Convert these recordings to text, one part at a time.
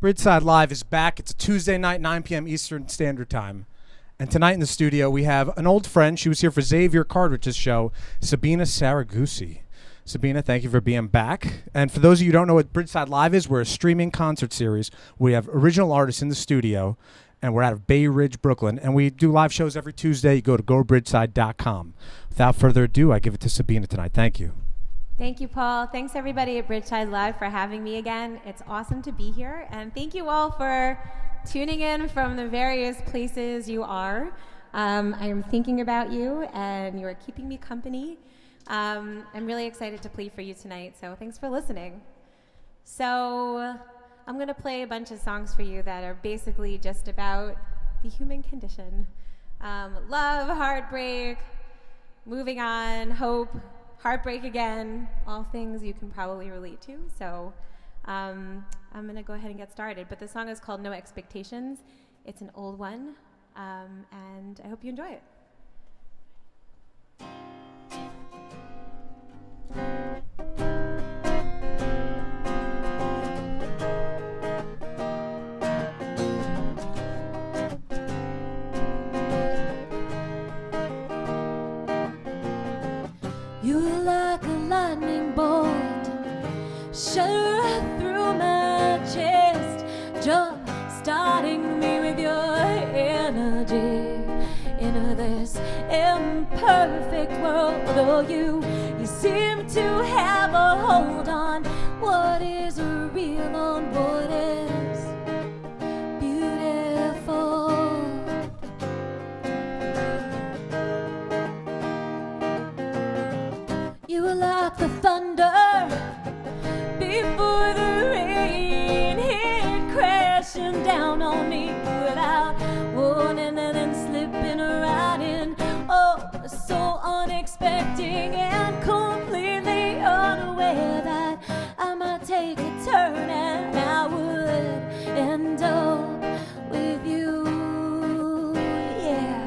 Bridgeside Live is back. It's a Tuesday night, 9 p.m. Eastern Standard Time. And tonight in the studio, we have an old friend. She was here for Xavier Cartridge's show, Sabina Saragoussi. Sabina, thank you for being back. And for those of you who don't know what Bridgeside Live is, we're a streaming concert series. We have original artists in the studio, and we're out of Bay Ridge, Brooklyn. And we do live shows every Tuesday. You go to gobridgeside.com. Without further ado, I give it to Sabina tonight. Thank you. Thank you, Paul. Thanks, everybody at Bridgeside Live for having me again. It's awesome to be here. And thank you all for tuning in from the various places you are. I am thinking about you, and you are keeping me company. I'm really excited to play for you tonight, so thanks for listening. So I'm going to play a bunch of songs for you that are basically just about the human condition. Love, heartbreak, moving on, hope, heartbreak again, all things you can probably relate to. So I'm going to go ahead and get started. But the song is called No Expectations. It's an old one, and I hope you enjoy it. You were like a lightning bolt, shot right through my chest, jump starting me with your energy. In this imperfect world, oh, you seem to have a hold on what is real, on what is beautiful. You were like the thunder before the rain hit crashing down on me without warning, and then slipping right in, oh, so unexpected and completely unaware that I might take a turn and I would end up with you, yeah.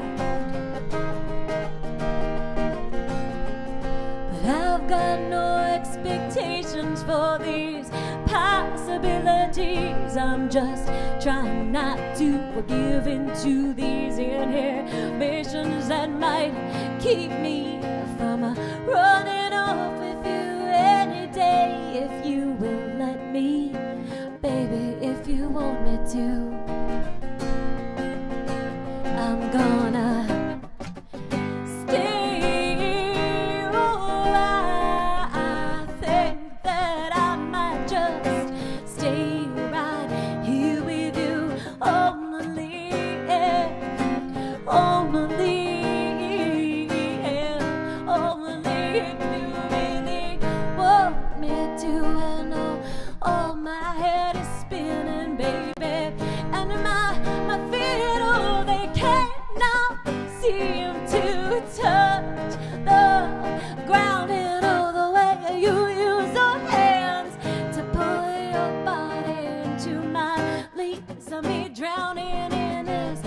But I've got no expectations for these possibilities. I'm just trying not to give into these inhibitions that might keep me from running off with you any day. If you will let me, baby, if you want me to, I'm gonna stay. Oh, I think that I might just stay right here with you, only if you really want me to. And oh, my head is spinning, baby, and my feet, oh, they cannot seem to touch the ground. And all the way you use your hands to pull your body into my leaves, of me drowning in this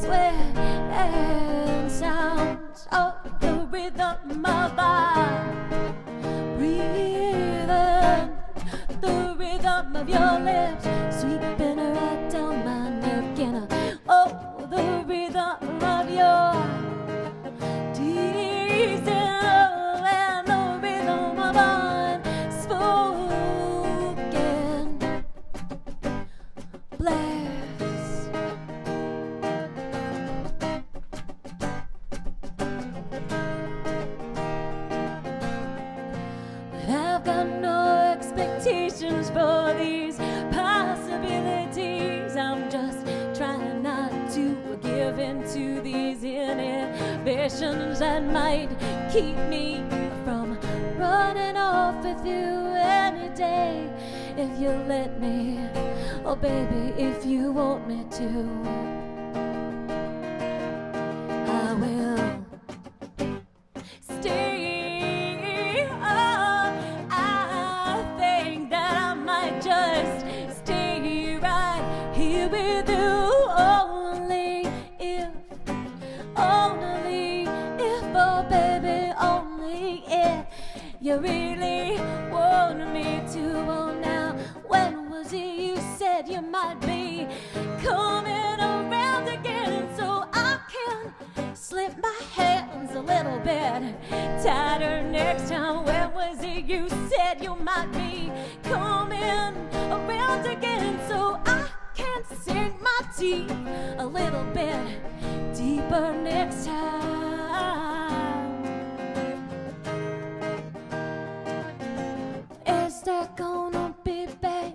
sweat and sounds of the rhythm of our breathing, the rhythm of your lips sweeping right down my neck, and oh, the rhythm of your teasing, and the rhythm of unspoken bliss. But I've got no expectations for these possibilities. I'm just trying not to give into these inhibitions that might keep me from running off with you any day. If you let me, oh baby, if you want me to, I will stay. Oh, I think that I might just stay right here with you, only if, oh baby, only if you really want me to. Oh, now, when was it you said you might tighter next time. Where was it you said you might be coming around again? So I can sink my teeth a little bit deeper next time. Is there gonna be, babe?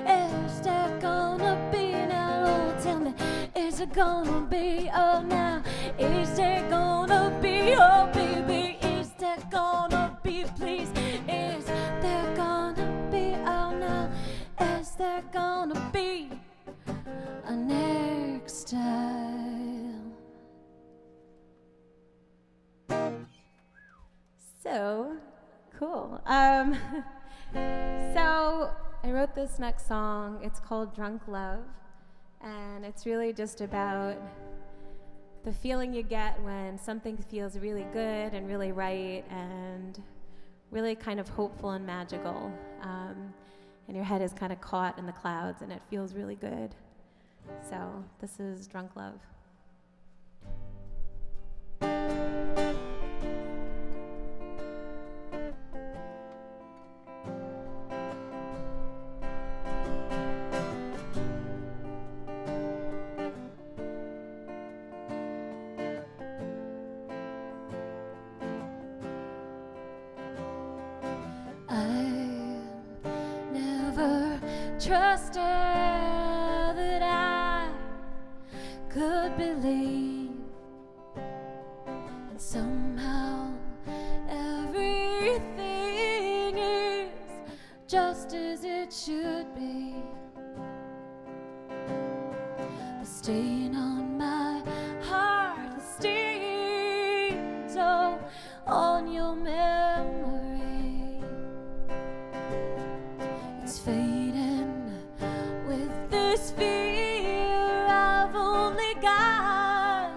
Is there gonna be now? Oh, tell me, is it gonna be, oh now? Is there gonna be, oh baby? Is there gonna be, please? Is there gonna be, oh now? Is there gonna be a next time? So cool. So I wrote this next song. It's called Drunk Love, and it's really just about the feeling you get when something feels really good and really right and really kind of hopeful and magical, and your head is kind of caught in the clouds and it feels really good. So this is Drunk Love. Trusted that I could believe, and somehow everything is just as it should be. The stain on my heart, the stains all on your memory. It's fading. This fear, I've only got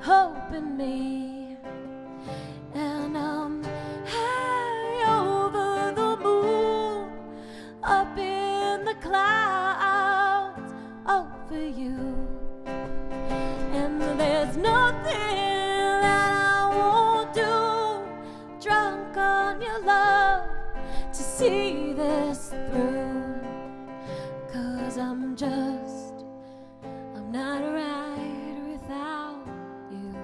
hope in me, and I'm high over the moon, up in the clouds over you, and there's nothing that I won't do, drunk on your love, to see this through. I'm not right without you.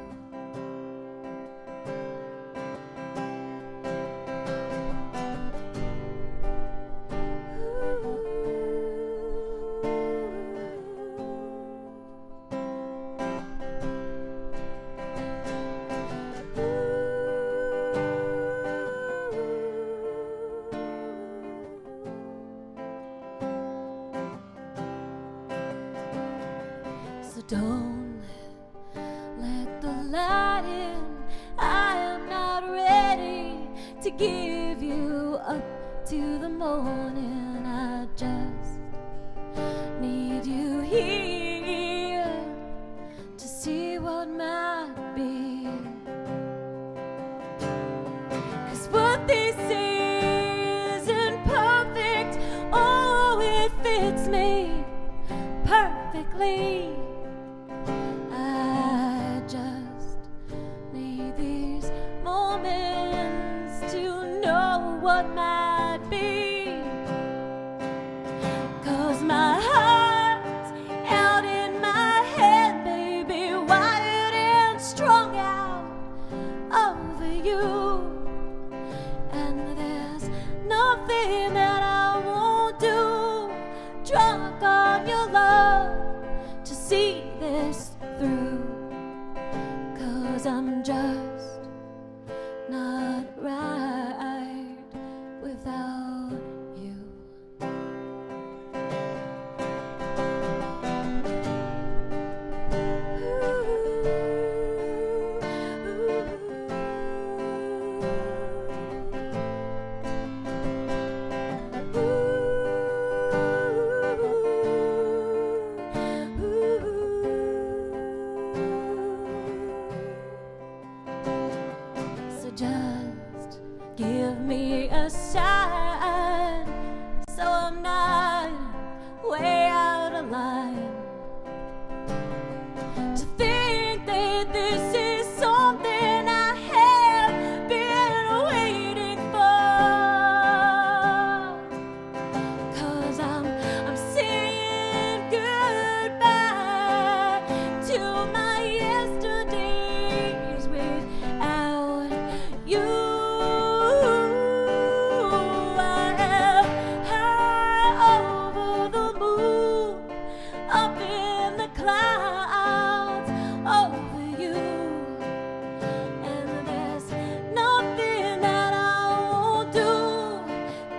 Don't let the light in. I am not ready to give you up to the morning. I just need you here to see what might be. 'Cause what they say isn't perfect. Oh, it fits me perfectly. What might be, 'cause my heart's out in my head, baby, wired and strung out over you, and there's nothing that I won't do, drunk on your love, to see this through, 'cause I'm just not right without you.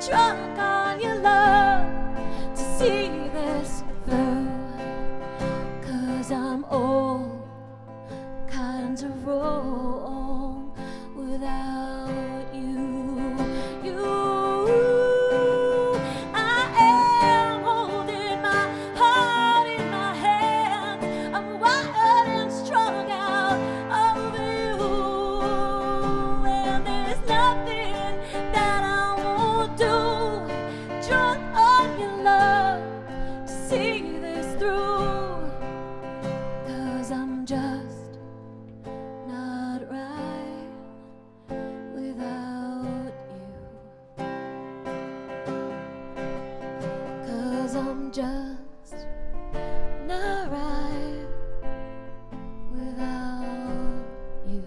drunk on your love to see this through. 'Cause I'm all kinds of wrong without you. I am holding my heart in my hands. I'm wired and strung out over you. And there's nothing that I won't do. Drunk on your love to see this through. 'Cause I'm just not right without you. 'Cause I'm just not right without you.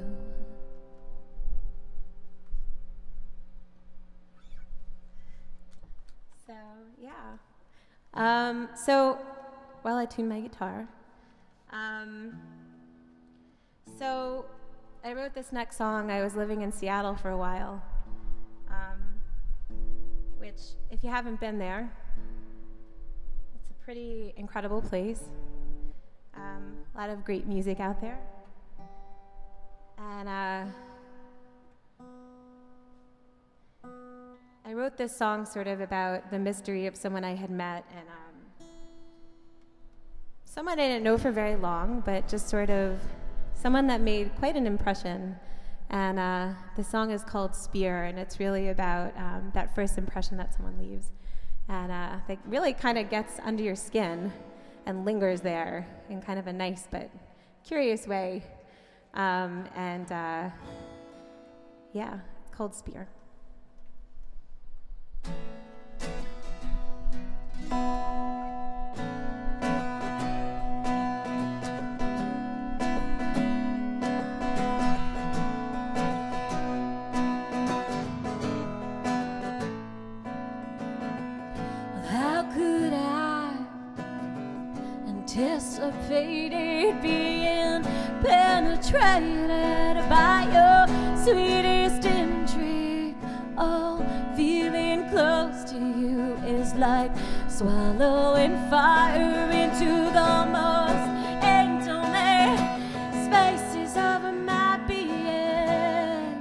So, yeah. So, while I tune my guitar, so I wrote this next song. I was living in Seattle for a while, which, if you haven't been there, it's a pretty incredible place. A lot of great music out there. And I wrote this song sort of about the mystery of someone I had met, and someone I didn't know for very long, but just sort of someone that made quite an impression. And the song is called Spear, and it's really about that first impression that someone leaves. And that really kind of gets under your skin and lingers there in kind of a nice but curious way. Yeah, it's called Spear. Anticipated being penetrated by your sweetest intrigue. Oh, feeling close to you is like swallowing fire into the most intimate spaces of my being.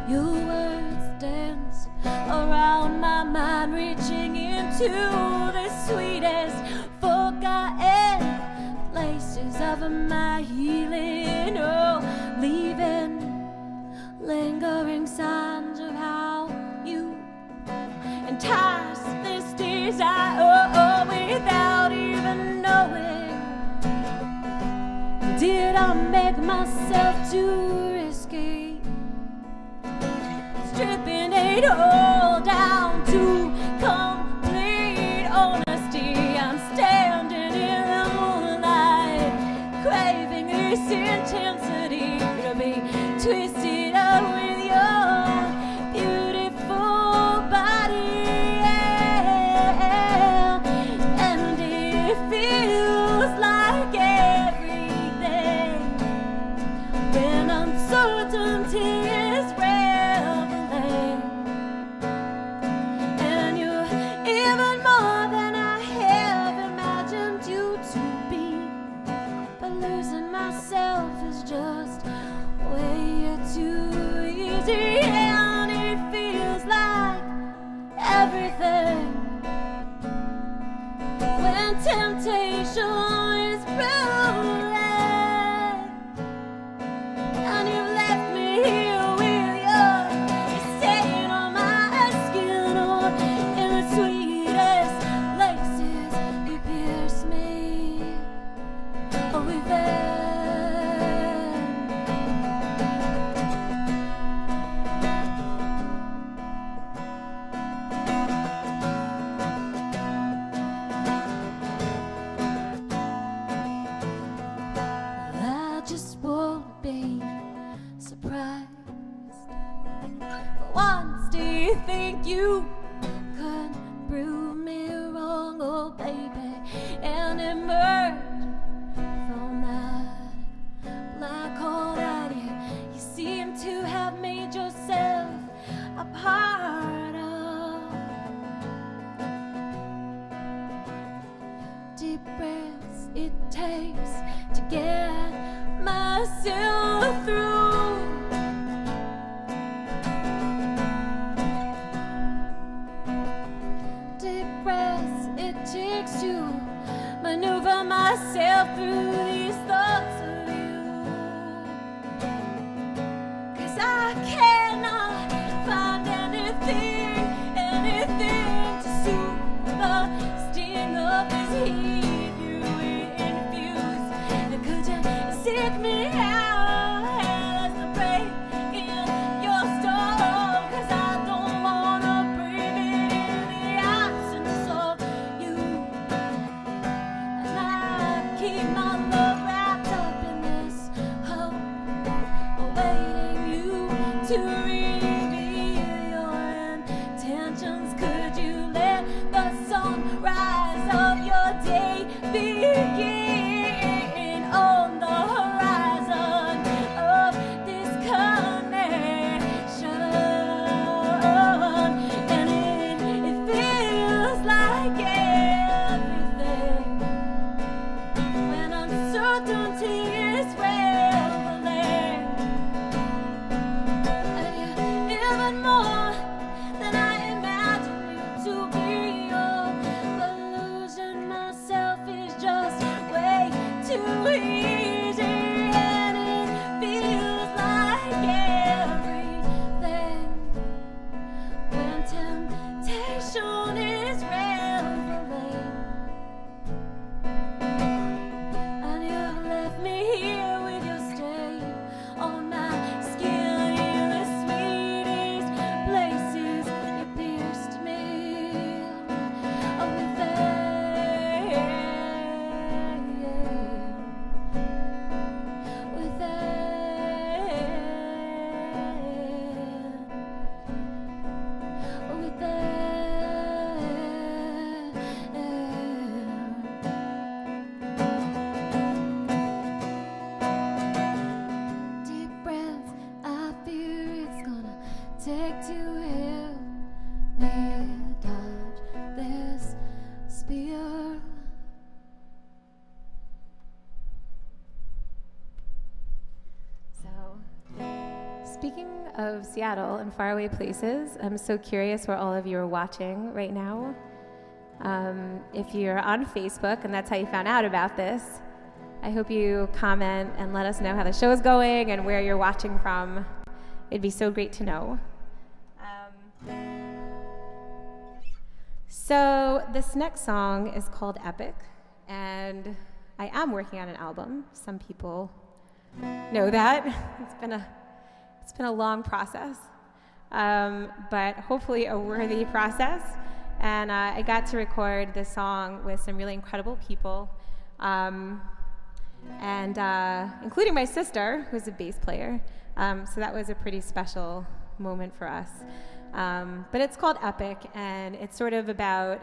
Your words dance around my mind, reaching into the sweetest forgotten places of my healing. Oh, leaving lingering signs of how you entice this desire. Oh, without even knowing, did I make myself too risky? Stripping it all down to complete honesty. I'm standing in the moonlight, craving this intensity to be twisted up with your beautiful body. And it feels like everything when uncertainty is reveling. And you're even more than I have imagined you to be. But losing myself is just way too easy. And it feels like everything when temptation is ruling. And you've left me here with your stain on my skin. Or in the sweetest places you pierce me. Oh, revenge. I just won't be surprised. But once do you think you could prove me wrong, oh baby, and emerge from that black hole that you part of. Deep breaths it takes to get myself through. Deep breaths it takes to maneuver myself through these thoughts of you. 'Cause I cannot find anything to soothe the sting of this heat you infuse. Could you seek me out as the break in your storm? 'Cause I don't wanna breathe it in the absence of you. And I keep my love wrapped up in this hope, awaiting you to reveal your intentions. Could you let the sunrise of your day begin on the horizon of this connection? And it feels like everything when uncertainty is reveling. And you're even more than I imagined you to be. Oh, but losing myself is just way too easy. And it feels like everything when temptation is reveling. And you've left me here with your stain on my skin in the sweetest places. You pierced me with deep breaths. I fear it's gonna take to help me dodge this spear. So, speaking of Seattle and faraway places, I'm so curious where all of you are watching right now. If you're on Facebook and that's how you found out about this, I hope you comment and let us know how the show is going and where you're watching from. It'd be so great to know. So this next song is called Epic, and I am working on an album. Some people know that. It's been a long process, but hopefully a worthy process. And I got to record this song with some really incredible people, and including my sister, who's a bass player. So that was a pretty special moment for us. But it's called Epic, and it's sort of about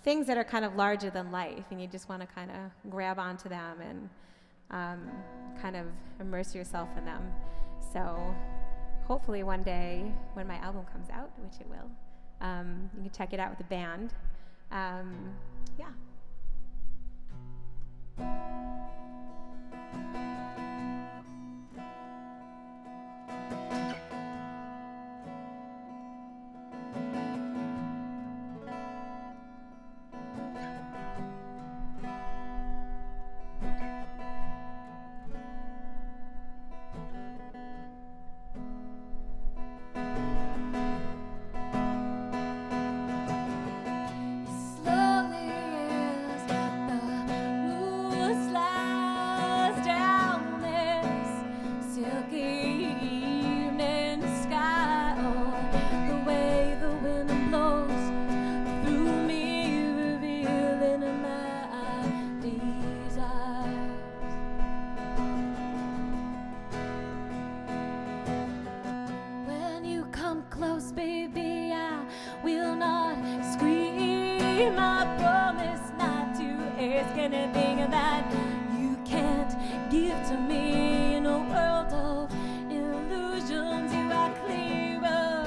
things that are kind of larger than life, and you just want to kind of grab onto them and kind of immerse yourself in them. So hopefully one day when my album comes out, which it will, you can check it out with the band. Yeah. Anything that you can't give to me in a world of illusions. You are clearer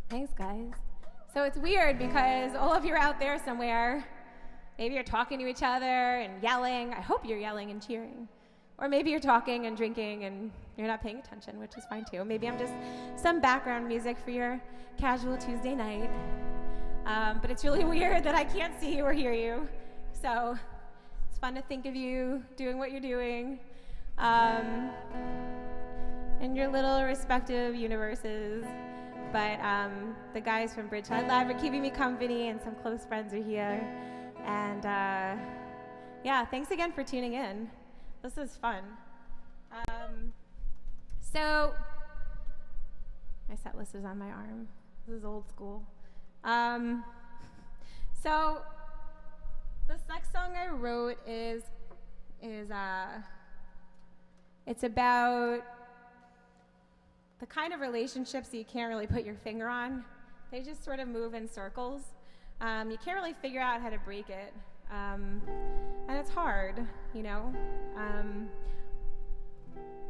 Thanks, guys. So it's weird because all of you are out there somewhere. Maybe you're talking to each other and yelling. I hope you're yelling and cheering. Or maybe you're talking and drinking and you're not paying attention, which is fine too. Maybe I'm just some background music for your casual Tuesday night. But it's really weird that I can't see you or hear you. So it's fun to think of you doing what you're doing in your little respective universes. But the guys from Bridgeside Live are keeping me company, and some close friends are here. And yeah, thanks again for tuning in. This is fun. So my set list is on my arm. This is old school. So this next song I wrote is it's about the kind of relationships that you can't really put your finger on. They just sort of move in circles. You can't really figure out how to break it. And it's hard, you know.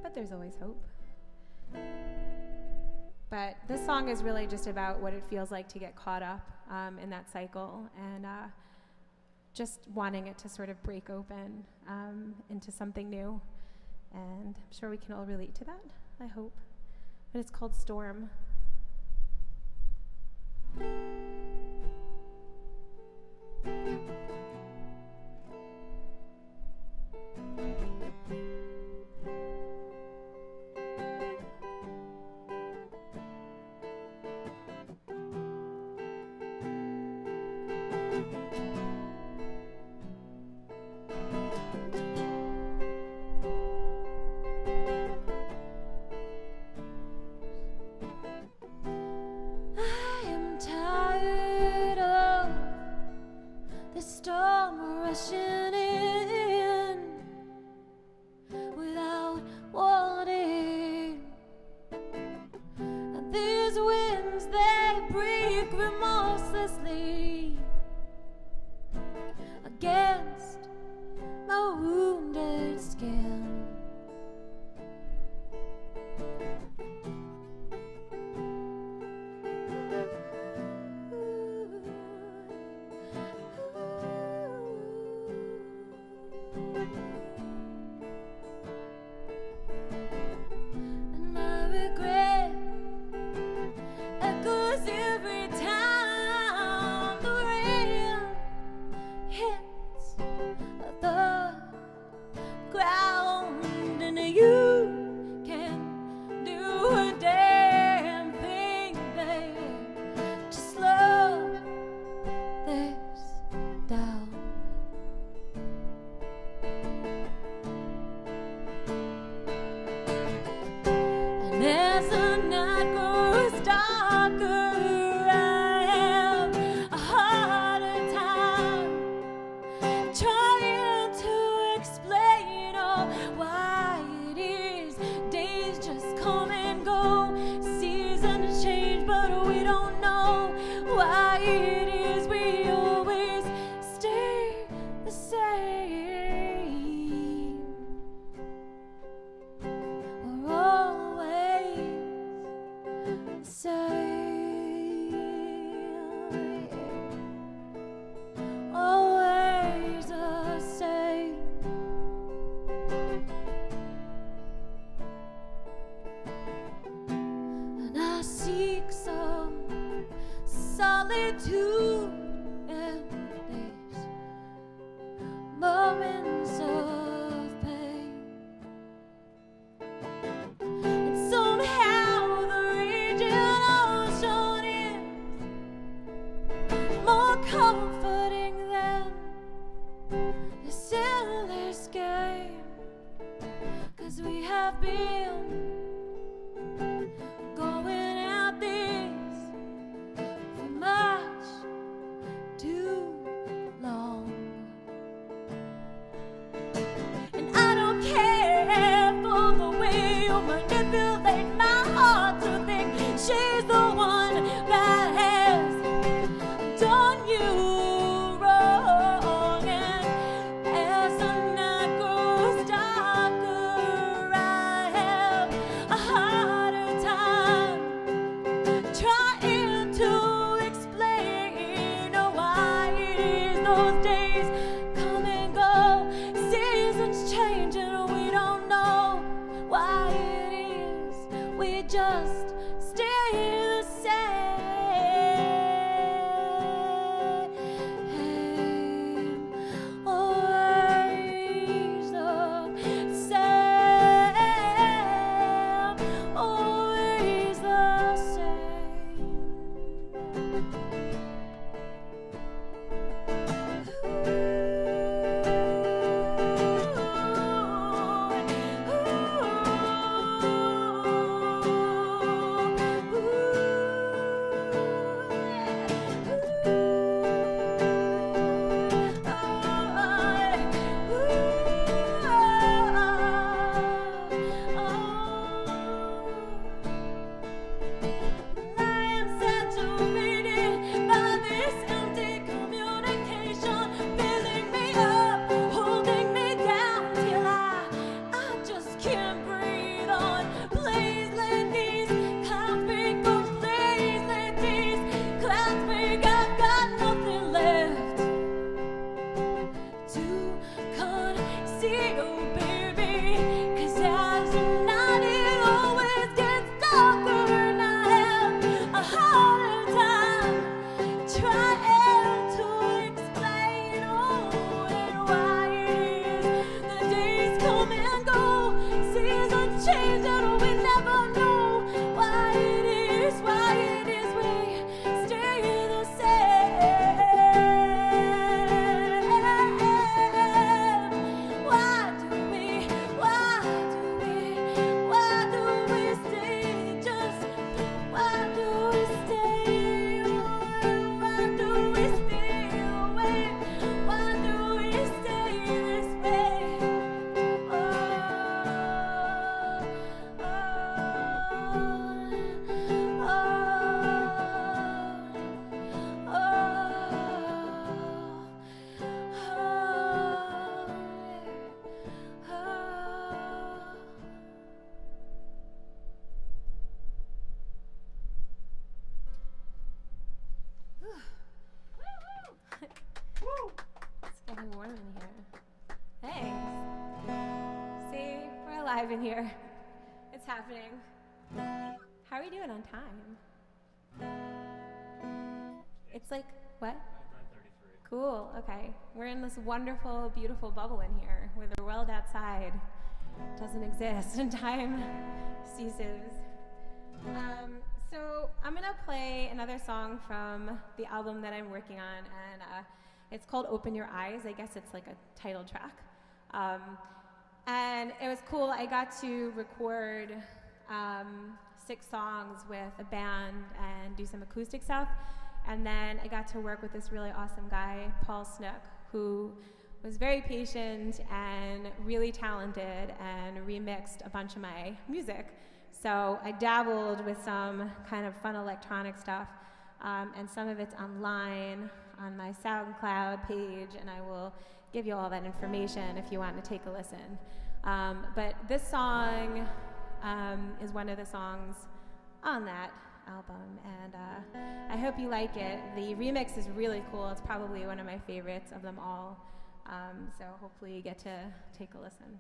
But there's always hope. But this song is really just about what it feels like to get caught up in that cycle, and just wanting it to sort of break open into something new. And I'm sure we can all relate to that, I hope. But it's called Storm. just stay the same. Always the same. Always the same. It's getting warm in here. Thanks. See, we're alive in here. It's happening. How are you doing on time? It's like, what? 9:33. Cool, okay. We're in this wonderful, beautiful bubble in here where the world outside doesn't exist and time ceases. So I'm gonna play another song from the album that I'm working on, and it's called Open Your Eyes. I guess it's like a title track. And it was cool. I got to record 6 songs with a band and do some acoustic stuff. And then I got to work with this really awesome guy, Paul Snook, who was very patient and really talented and remixed a bunch of my music. So I dabbled with some kind of fun electronic stuff, and some of it's online on my SoundCloud page, and I will give you all that information if you want to take a listen. But this song is one of the songs on that album, and I hope you like it. The remix is really cool. It's probably one of my favorites of them all. So hopefully you get to take a listen.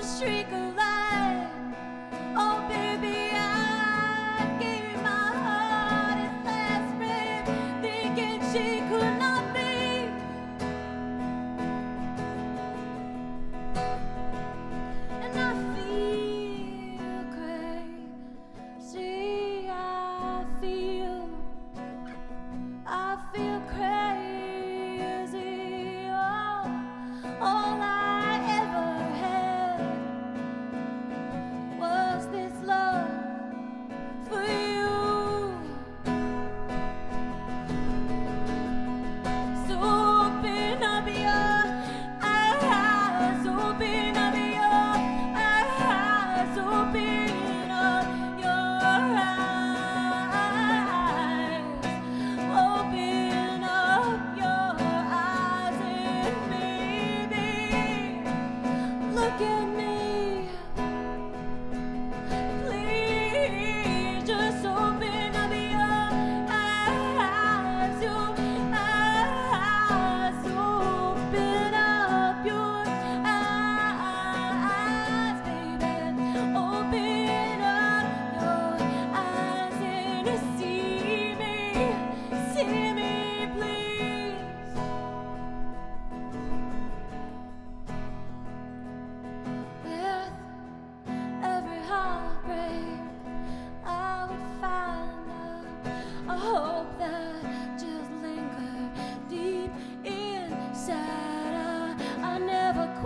Streak of light, oh baby, I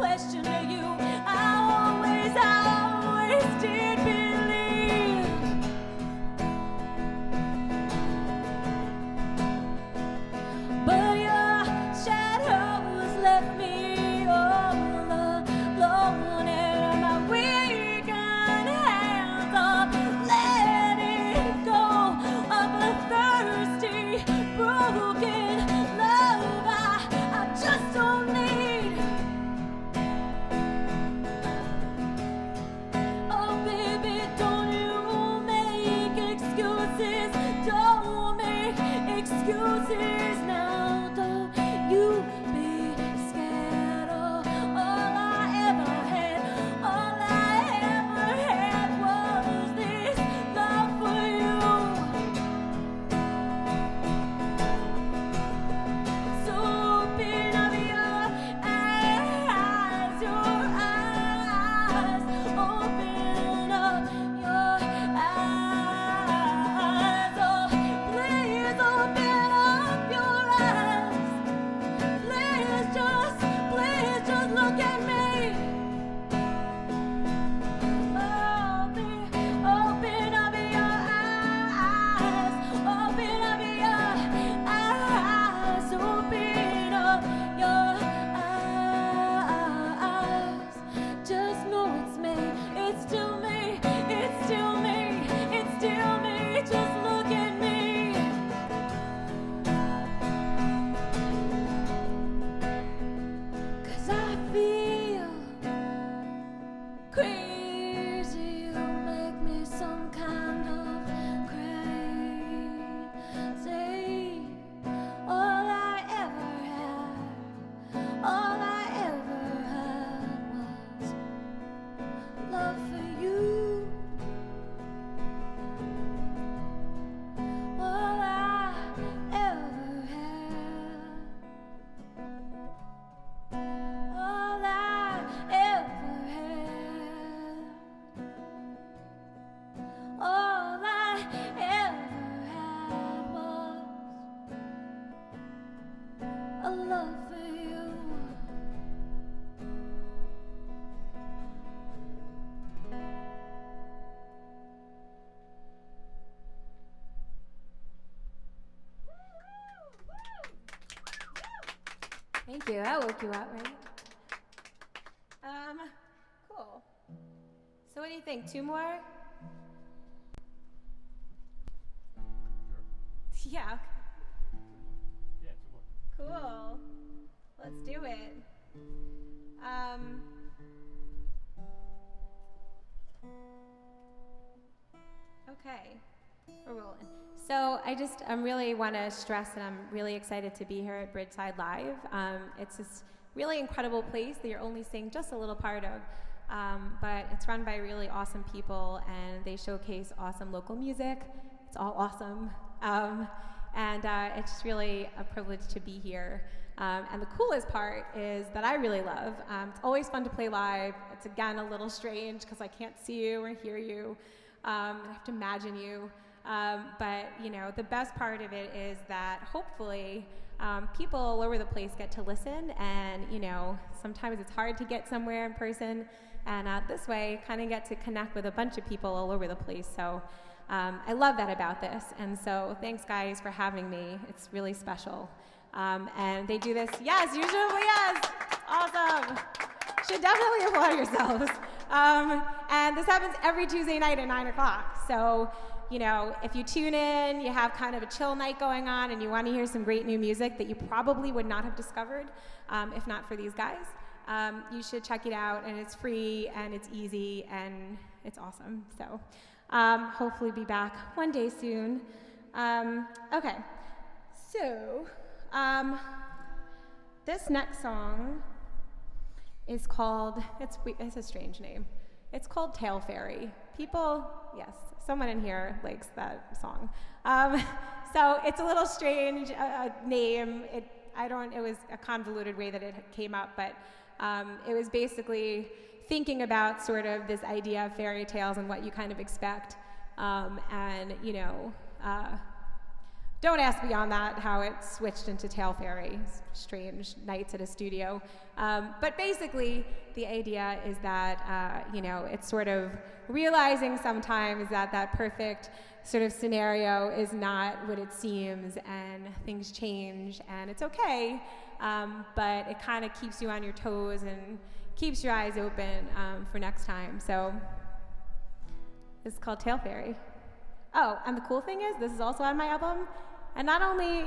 question to you. I always did believe. But your shadows left me all alone, and my weakened hands are letting go of a thirsty, broken love I just don't need. Oh baby, don't you make excuses, don't make excuses now, don't you be scared of all I ever had. All I ever had was this love for you. So open up your eyes, open up your eyes. Oh, please open up your eyes. Please just look at me. Open up your eyes. Open up your eyes. Open up your eyes. Just know it's me. It's still me. It's still me. It's still me. Just look at me. 'Cause I feel crazy. You make me some kind of crazy. All I ever had was love for you. All I ever had. All I ever had. All I ever had was a love for you. Thank you. That woke you up, right? Cool. So what do you think? 2 more? Yeah. Yeah, 2 more. Cool. Let's do it. Okay. We're rolling. So I really want to stress that I'm really excited to be here at Bridgeside Live. It's this really incredible place that you're only seeing just a little part of, but it's run by really awesome people, and they showcase awesome local music. It's all awesome. And it's just really a privilege to be here. And the coolest part is that I really love. It's always fun to play live. It's again a little strange because I can't see you or hear you. I have to imagine you. But you know, the best part of it is that hopefully people all over the place get to listen, and you know, sometimes it's hard to get somewhere in person, and this way kind of get to connect with a bunch of people all over the place. So I love that about this, and so thanks guys for having me. It's really special. And they do this, yes, usually yes, awesome. Should definitely applaud yourselves. And this happens every Tuesday night at 9 o'clock. So, you know, if you tune in, you have kind of a chill night going on, and you want to hear some great new music that you probably would not have discovered if not for these guys, you should check it out, and it's free, and it's easy, and it's awesome. So hopefully be back one day soon. Okay, so this next song is called, it's a strange name. It's called Talefairy. People, yes, someone in here likes that song. So it's a little strange name. It was a convoluted way that it came up, but it was basically thinking about sort of this idea of fairy tales and what you kind of expect, and you know, don't ask beyond that how it switched into Talefairy. Strange nights at a studio. But basically, the idea is that, it's sort of realizing sometimes that that perfect sort of scenario is not what it seems, and things change, and it's okay, but it kind of keeps you on your toes and keeps your eyes open for next time. So this is called Talefairy. Oh, and the cool thing is, this is also on my album. And not only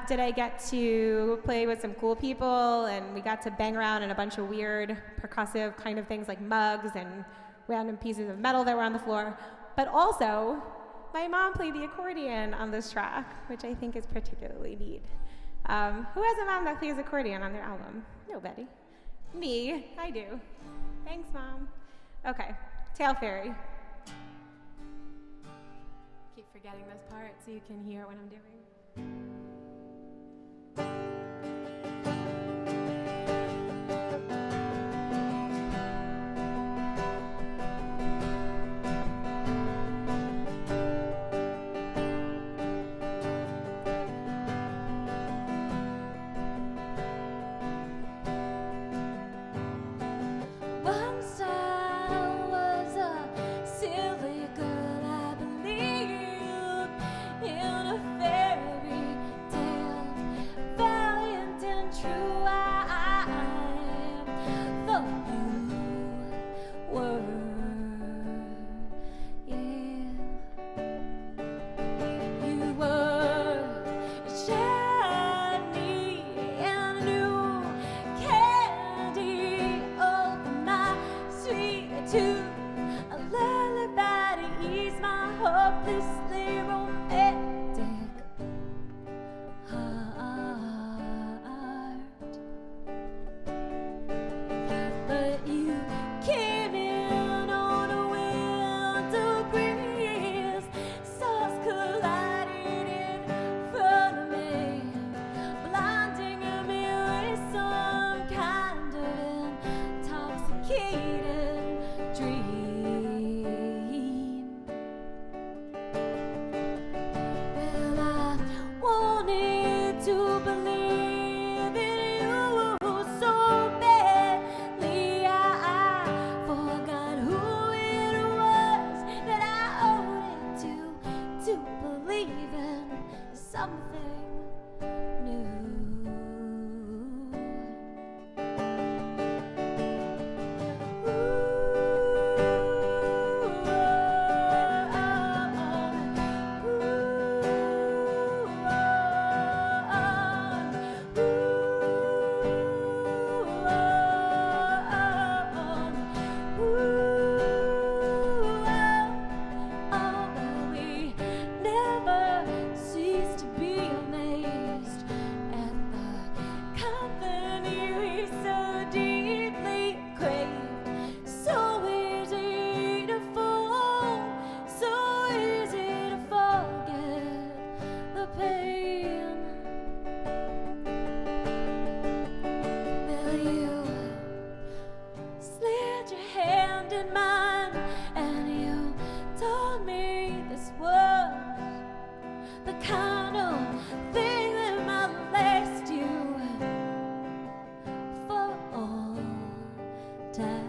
did I get to play with some cool people, and we got to bang around in a bunch of weird percussive kind of things like mugs and random pieces of metal that were on the floor, but also my mom played the accordion on this track, which I think is particularly neat. Who has a mom that plays accordion on their album? Nobody. Me, I do. Thanks, Mom. Okay, Talefairy. Keep forgetting this part so you can hear what I'm doing. Once I was a silly girl, I believed in a fairy tale, valiant and true. I thought you were, you were shiny and new candy of my sweet tooth, a lullaby to ease my hopelessly romantic heart. But you came in on a winter breeze, stars collided in front of me, blinding me with some kind of intoxicating dream. Well, I wanted to believe in you so badly, I forgot who it was that I owed it to believe in something new. But we never cease to be amazed at the company we so deeply crave. So easy to fall, so easy to forget the pain. Well, you slid your hand in mine, and you told me this was the kind of thing that might last you for all time.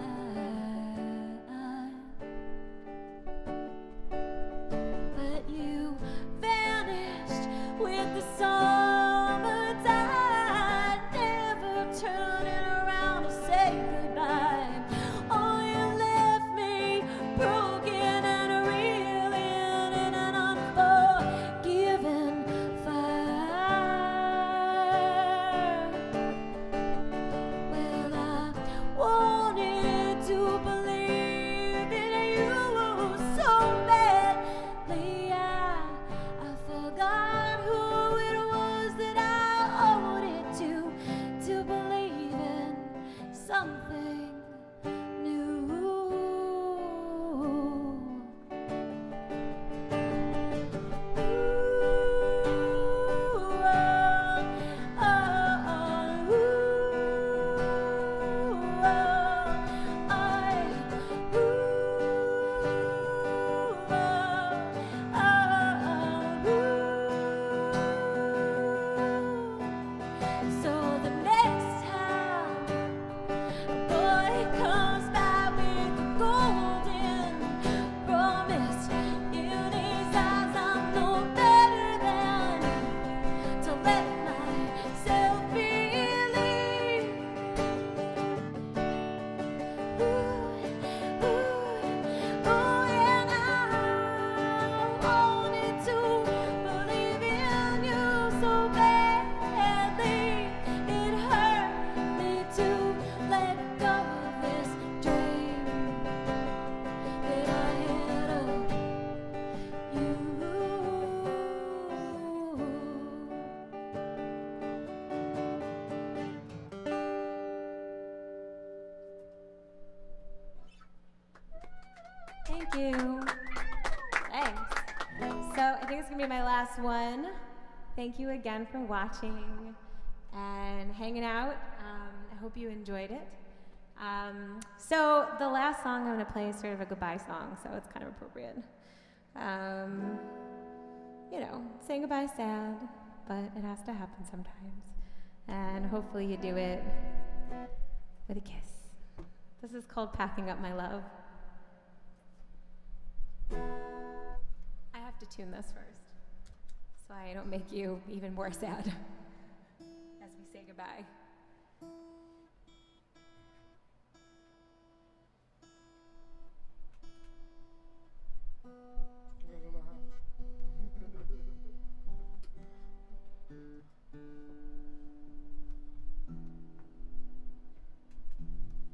But you vanished with the summer tide, never turning around to say goodbye. Oh, you left me broken and reeling in an unforgiving fire. Well, I wanted to believe in you so badly, I forgot who it was that I owed it to believe in something new. let go of this dream that I had of you. Thank you. Thanks. So I think it's gonna be my last one. Thank you again for watching and hanging out. I hope you enjoyed it. So the last song I'm gonna play is sort of a goodbye song, so it's kind of appropriate. You know, saying goodbye is sad, but it has to happen sometimes. And hopefully you do it with a kiss. This is called Packing Up My Love. I have to tune this first, so I don't make you even more sad as we say goodbye.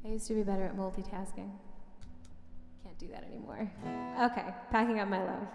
I used to be better at multitasking. Can't do that anymore. Okay, packing up my love.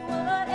What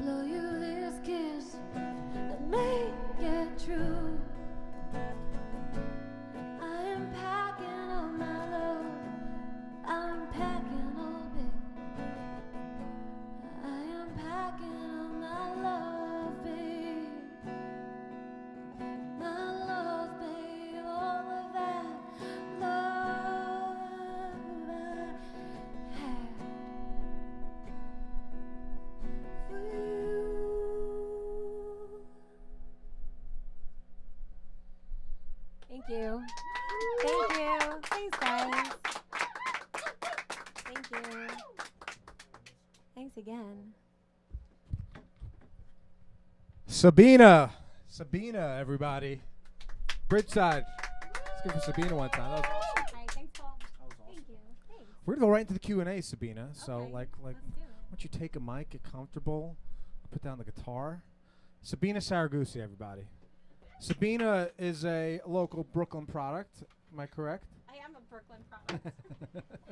blow you this kiss and make it true. I am packing all my love, I'm packing all big. I am packing all my love, babe. My love, babe, all of that love I had for you. Thank you. Thank you. Thanks, guys. Thank you. Thanks again. Sabina, everybody. Bridgeside. Let's go for Sabina one time. That was awesome. All right, thanks, Paul. That was awesome. Thank you. Thanks. We're gonna go right into the Q&A, Sabina. So, Okay, like, let's do it. why don't you take a mic, get comfortable, put down the guitar. Sabina Saragoussi, everybody. Sabina is a local Brooklyn product. Am I correct? I am a Brooklyn product.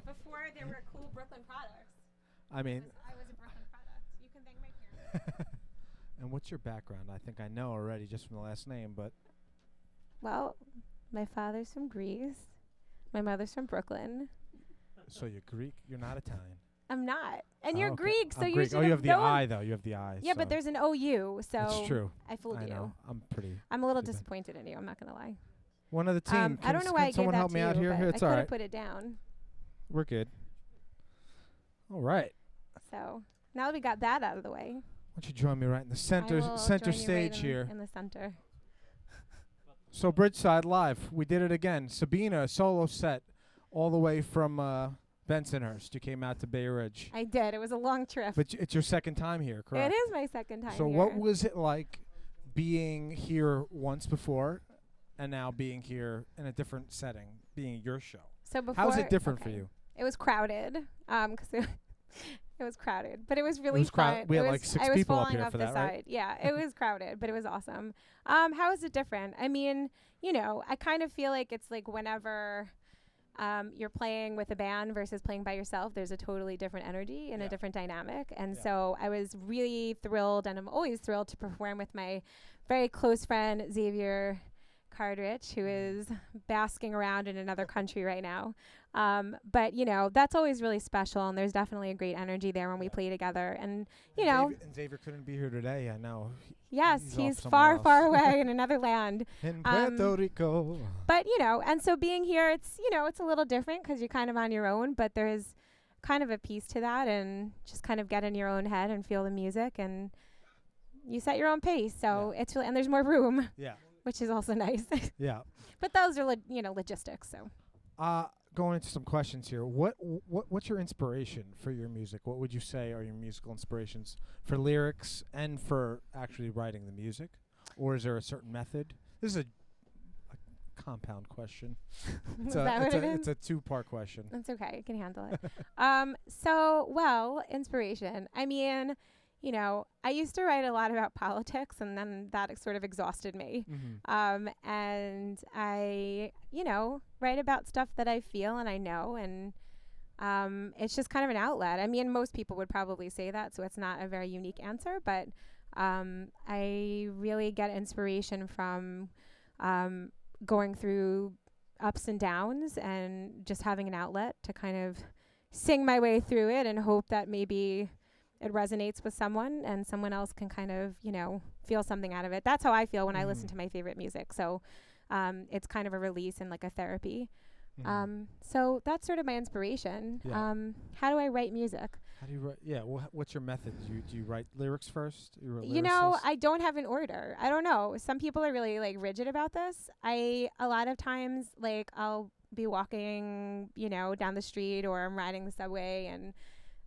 Before there were cool Brooklyn products, I mean, I was a Brooklyn product. You can thank my parents. and what's your background? I think I know already just from the last name, but Well, my father's from Greece. My mother's from Brooklyn. so you're Greek. You're not Italian. I'm not. And Oh, you're okay. Greek, so I'm you Greek. should Oh, you have the known. I though. You have the I. Yeah, so but there's an OU, so That's true. I fooled I you. know. I'm pretty. I'm a little Pretty bad. disappointed in you. I'm not gonna lie. One of the team. I don't know why I can gave someone that help to me out you, here? but Here, I it's could all have right. put it down. We're good. All right. So now that we got that out of the way, Why don't you join me right in the I center will center join you stage right here? in the center. So Bridgeside Live, we did it again. Sabina, solo set, all the way from Bensonhurst. You came out to Bay Ridge, I did. It was a long trip. but it's your second time here, correct? It is my second time So here. what was it like being here once before, and now being here in a different setting, being your show? So before, How's it different for okay. you? It was crowded, 'cause it was crowded, but it was really was crowded. fun. We had It like was- 6 I was people up falling here off for the that, side. right? Yeah, it was crowded, but it was awesome. How is it different? I mean, you know, I kind of feel like it's like whenever you're playing with a band versus playing by yourself, there's a totally different energy and a Yeah. different dynamic. And Yeah. so I was really thrilled, and I'm always thrilled to perform with my very close friend Xavier Cardrich, who is basking around in another country right now. But you know, that's always really special, and there's definitely a great energy there when we play together. And you know, Xavier couldn't be here today. I know. yes, he's he's off somewhere far, else. far away in another land. In Um, Puerto Rico. But you know, and so being here, it's, you know, it's a little different because you're kind of on your own, but there's kind of a piece to that, and just kind of get in your own head and feel the music, and you set your own pace. So it's really, and there's more room, Yeah. which is also nice. Yeah. But those are you know, logistics. So Going into some questions here. What's your inspiration for your music? What would you say are your musical inspirations for lyrics and for actually writing the music? Or is there a certain method? This is a compound question. Is that what it is? It's a two-part question. That's okay. I can handle it. Well, inspiration. I mean, you know, I used to write a lot about politics, and then that sort of exhausted me. Mm-hmm. And I, you know, write about stuff that I feel and I know, and it's just kind of an outlet. I mean, most people would probably say that, so it's not a very unique answer, but I really get inspiration from going through ups and downs and just having an outlet to kind of sing my way through it and hope that maybe it resonates with someone and someone else can kind of, you know, feel something out of it. That's how I feel when I listen to my favorite music. So it's kind of a release and like a therapy. So that's sort of my inspiration. Yeah. How do I write music? How do you write? Yeah. What's your method? Do you write lyrics first? You know, I don't have an order. I don't know. Some people are really like rigid about this. A lot of times, like, I'll be walking, you know, down the street, or I'm riding the subway, and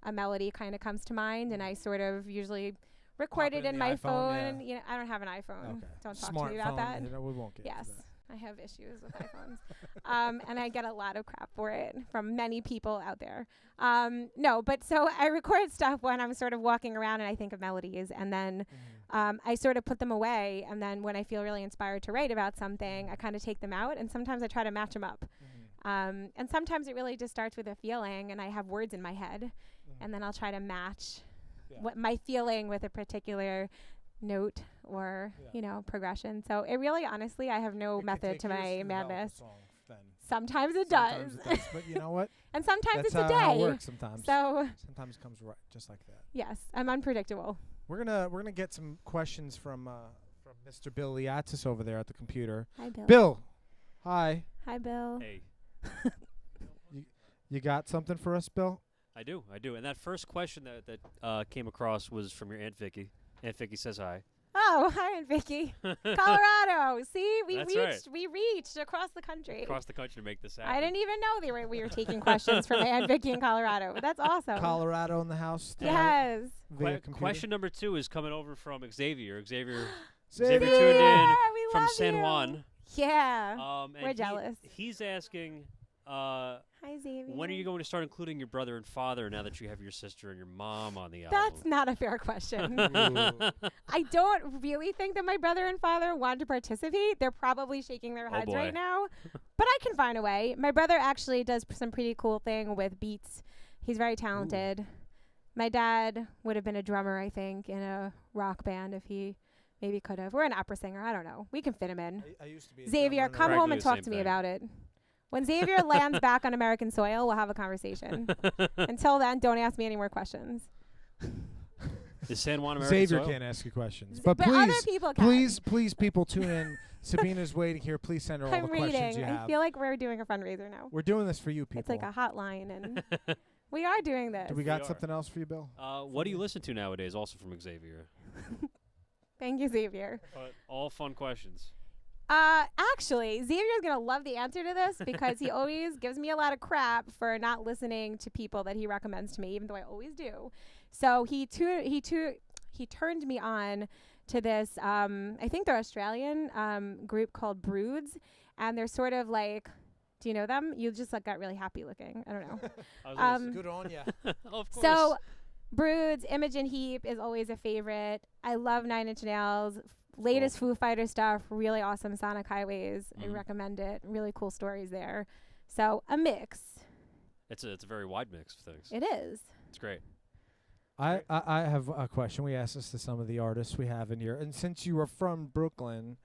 a melody kind of comes to mind, and I sort of usually record it in my phone. yeah. You know, I don't have an iPhone. Okay. Don't talk to me about that. You know, we won't get Yes. into that. I have issues with iPhones. And I get a lot of crap for it from many people out there. No, but so I record stuff when I'm sort of walking around and I think of melodies, and then I sort of put them away, and then when I feel really inspired to write about something, I kind of take them out, and sometimes I try to match them up. And sometimes it really just starts with a feeling, and I have words in my head, and then I'll try to match what my feeling with a particular note or progression. So it really, honestly, I have no method to my madness. Sometimes it does. But you know what? And sometimes That's it's a day. how it works sometimes. So sometimes it comes right just like that. yes, I'm unpredictable. We're gonna get some questions from Mr. Bill Liatsis over there at the computer. Hi, Bill. Bill, hi. Hi, Bill. Hey, You got something for us, Bill? I do. And that first question that came across was from your Aunt Vicky. Aunt Vicky says hi. Oh, hi, Aunt Vicky. Colorado. See, we That's reached across the country. Across the country to make this happen. I didn't even know we were taking questions from Aunt Vicky in Colorado. But that's awesome. Colorado in the house. Yes. Via computer. Question number 2 is coming over from Xavier. Xavier Xavier. tuned in We from love San you. Juan. Yeah. And We're jealous. He's asking, Hi, Xavier. when are you going to start including your brother and father now that you have your sister and your mom on the album? That's not a fair question. Ooh. I don't really think that my brother and father want to participate. They're probably shaking their heads boy. right now. But I can find a way. My brother actually does some pretty cool thing with beats. He's very talented. Ooh. My dad would have been a drummer, I think, in a rock band if he maybe could have. We're an opera singer. I don't know. We can fit him in. I used to be Xavier, come home and talk to me about it. When Xavier lands back on American soil, we'll have a conversation. Until then, don't ask me any more questions. Is San Juan American Xavier soil? can't ask you questions. But other please, people can. please, people tune in. Sabina's waiting here. Please send her all I'm the questions reading. you have. I feel like we're doing a fundraiser now. We're doing this for you, people. It's like a hotline, and we are doing this. Do we got something else for you, Bill? What do you listen to nowadays, also from Xavier? Thank you, Xavier. All fun questions. Actually, Xavier's going to love the answer to this because he always gives me a lot of crap for not listening to people that he recommends to me, even though I always do. So he turned me on to this, I think they're Australian group called Broods, and they're sort of like, do you know them? You just got really happy looking. I don't know. Good on ya. Of course. So Broods, Imogen Heap is always a favorite. I love 9 Inch Nails. Latest Foo Fighter stuff, really awesome. Sonic Highways, I recommend it. Really cool stories there. So a mix. It's a very wide mix of things. It is. It's great. I have a question. We asked this to some of the artists we have in here. And since you are from Brooklyn,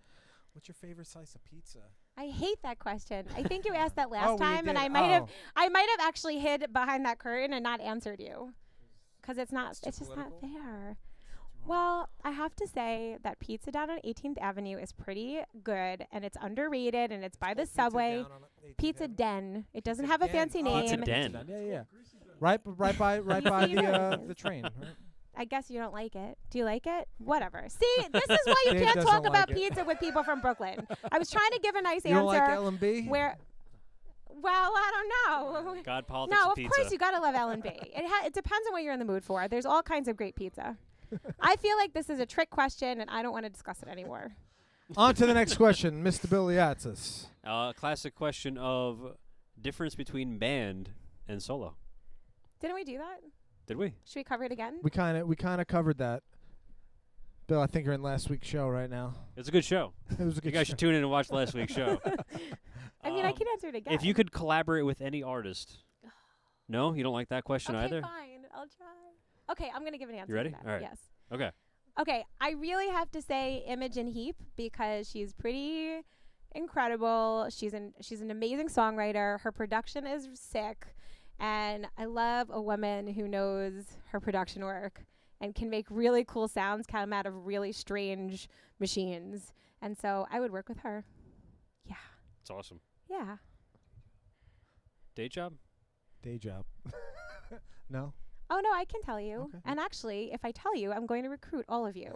what's your favorite slice of pizza? I hate that question. I think you asked that last we time, and did. I might have actually hid behind that curtain and not answered you, because it's just not fair. Well, I have to say that pizza down on 18th Avenue is pretty good, and it's underrated, and it's by the subway. Pizza Den. It doesn't have a fancy name. Pizza Den. Yeah. Right by the train. Right? I guess you don't like it. Do you like it? Whatever. See, this is why you Dave can't doesn't talk about like it. pizza with people from Brooklyn. I was trying to give a nice You answer. don't like L&B? Well, I don't know. God, politics, No, and of pizza. course you gotta love L&B. It depends on what you're in the mood for. There's all kinds of great pizza. I feel like this is a trick question, and I don't want to discuss it anymore. On to the next question, Mr. Bill Liatsis. Classic question of difference between band and solo. Didn't we do that? Did we? Should we cover it again? We kind of covered that. Bill, I think you're in last week's show right now. It was a good show. It was a good You guys show. should tune in and watch last week's show. I mean, I can answer it again. If you could collaborate with any artist. No? You don't like that question okay, either? fine. I'll try. Okay, I'm going to give an answer. You ready? To that. All right. Yes. Okay. Okay, I really have to say Imogen Heap because she's pretty incredible. She's an amazing songwriter. Her production is sick, and I love a woman who knows her production work and can make really cool sounds come out of really strange machines. And so I would work with her. Yeah. It's awesome. Yeah. Day job? Day job. No? Oh, no, I can tell you. Okay. And actually, if I tell you, I'm going to recruit all of you.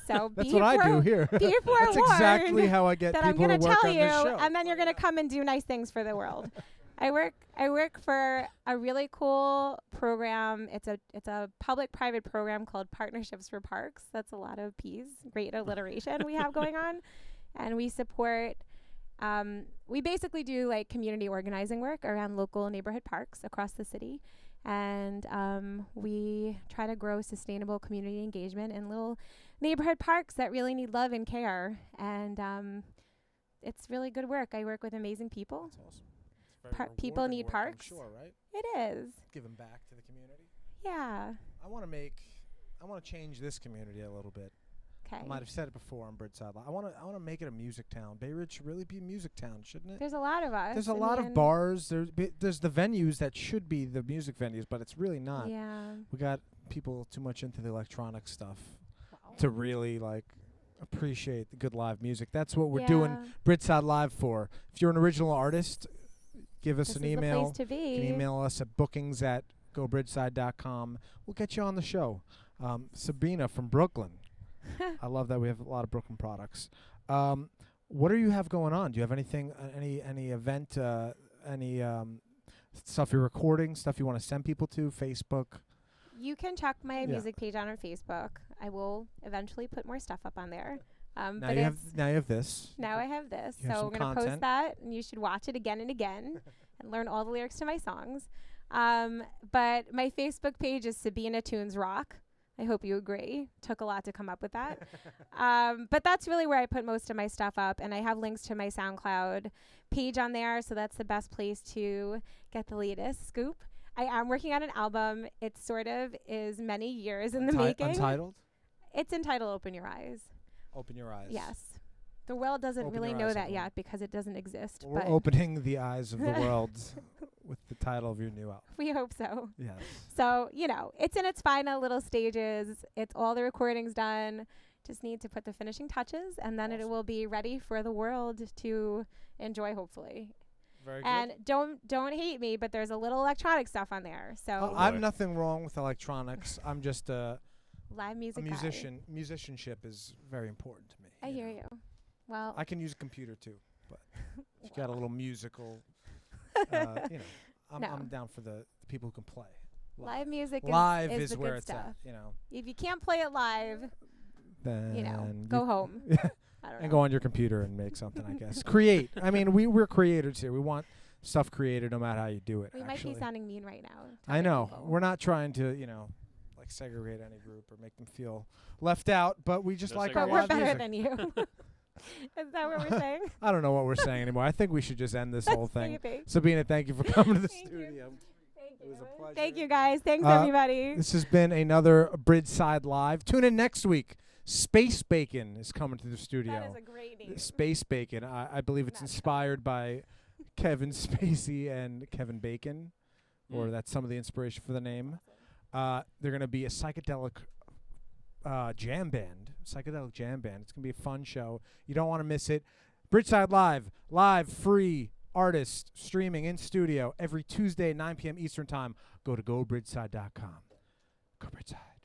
So That's what I do here. Be That's forewarned exactly how I get that I'm people going to to work tell on you, this show. and then you're going to come and do nice things for the world. I work for a really cool program. It's a public-private program called Partnerships for Parks. That's a lot of P's. Great alliteration we have going on. And we support, we basically do like community organizing work around local neighborhood parks across the city. And we try to grow sustainable community engagement in little neighborhood parks that really need love and care. And it's really good work. I work with amazing people. That's awesome. It's very People need rewarding work, parks. I'm sure, right? It is. Giving back to the community. Yeah. I want to make to change this community a little bit. Okay. I might have said it before on Bridgeside Live. I want to make it a music town. Bay Ridge should really be a music town, shouldn't it? There's a lot of us. There's a I lot of mean, bars. There's the venues that should be the music venues, but it's really not. Yeah. We got people too much into the electronic stuff to really like appreciate the good live music. That's what we're doing Bridgeside Live for. If you're an original artist, give us This an is email. the place to be. You can email us at bookings@gobridgeside.com. We'll get you on the show. Sabina from Brooklyn. I love that we have a lot of Brooklyn products. What do you have going on? Do you have anything, any event, any stuff you're recording, stuff you want to send people to, Facebook? You can check my music page on our Facebook. I will eventually put more stuff up on there. Now you have this. Now I have this. You have So some we're going to post that, and you should watch it again and again and learn all the lyrics to my songs. But my Facebook page is Sabina Tunes Rock. I hope you agree. Took a lot to come up with that. But that's really where I put most of my stuff up. And I have links to my SoundCloud page on there. So that's the best place to get the latest scoop. I am working on an album. It sort of is many years in the making. Untitled? It's entitled Open Your Eyes. Open Your Eyes. Yes. The world doesn't Open really your know eyes, that everyone. yet because it doesn't exist. We're But opening the eyes of the world with the title of your new album. we hope so. Yes. So, it's in its final little stages. It's all the recordings done. Just need to put the finishing touches, and then it will be ready for the world to enjoy, hopefully. Very good. And don't hate me, but there's a little electronic stuff on there. So I have nothing wrong with electronics. I'm just a live music guy. musician. Musicianship is very important to me. I hear you. Well, I can use a computer too, but if you got a little musical, I'm down for the people who can play. live music Live is is the where good it's stuff. at, If you can't play it live, then go home. Yeah. I don't And know. go on your computer and make something, I guess. Create. I mean, we're creators here. We want stuff created no matter how you do it. We might be sounding mean right now. to I other know. people. We're not trying to, like segregate any group or make them feel left out, but we just No like But our we're live better music. than you. Is that what we're saying? I don't know what we're saying anymore. I think we should just end this whole thing. Maybe. Sabina, thank you for coming to the Thank you. studio. Thank It was a pleasure. Thank you, guys. Thanks, Uh, everybody. This has been another Bridgeside Live. Tune in next week. Space Bacon is coming to the studio. That is a great name. Space Bacon. I believe it's Not inspired by Kevin Spacey and Kevin Bacon, or that's some of the inspiration for the name. They're going to be a psychedelic jam band. It's going to be a fun show. You don't want to miss it. Bridgeside Live, free, artist, streaming in studio every Tuesday, 9 p.m. Eastern Time. Go to gobridgeside.com. Go Bridgeside.